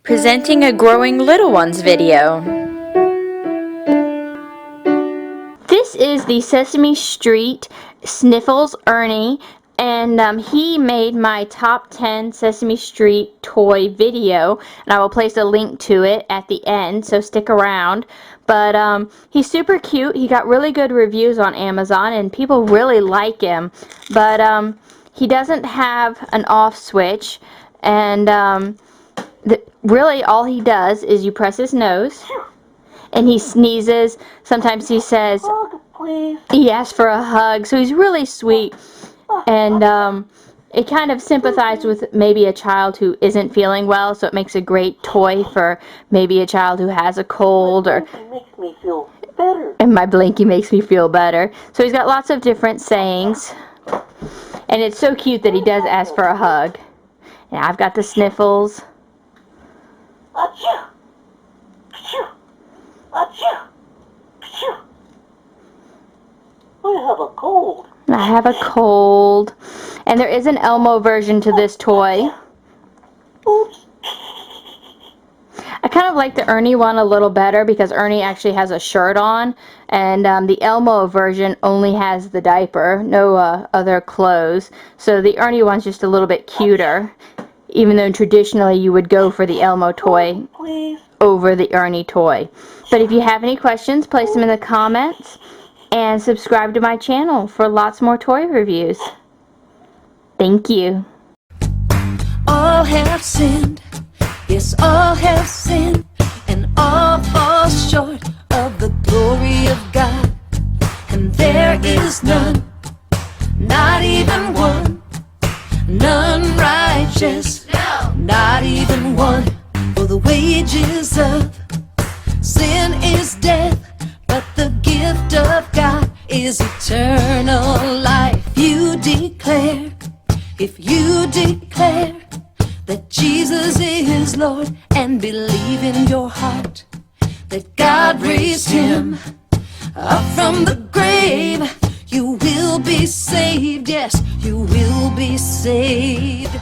presenting a growing little ones video. This is the Sesame Street Sniffles Ernie, and he made my top 10 Sesame Street toy video, and I will place a link to it at the end, so stick around. But he's super cute. He got really good reviews on Amazon, and people really like him. But he doesn't have an off switch, and really all he does is you press his nose, and he sneezes. Sometimes he says, Hug, please. he asks for a hug, so he's really sweet. And it kind of sympathizes with maybe a child who isn't feeling well, so it makes a great toy for maybe a child who has a cold. Or It makes me feel better. and my blankie makes me feel better. So he's got lots of different sayings, and it's so cute that he does ask for a hug. And I've got the Sniffles. Achoo! Achoo! Achoo! Achoo! I have a cold. I have a cold. And there is an Elmo version to this toy. Oops. I kind of like the Ernie one a little better because Ernie actually has a shirt on, and the Elmo version only has the diaper, no other clothes. So the Ernie one's just a little bit cuter, even though traditionally you would go for the Elmo toy Please. over the Ernie toy. But if you have any questions, place them in the comments, and subscribe to my channel for lots more toy reviews. Thank you. All have sinned, yes, all have sinned, and all fall short of the glory of God. And there is none, not even one, none righteous, no, not even one. For the wages of sin is death, but the gift of God is eternal life. If you declare that Jesus is Lord and believe in your heart that God raised him up from the grave, you will be saved. Yes, you will be saved.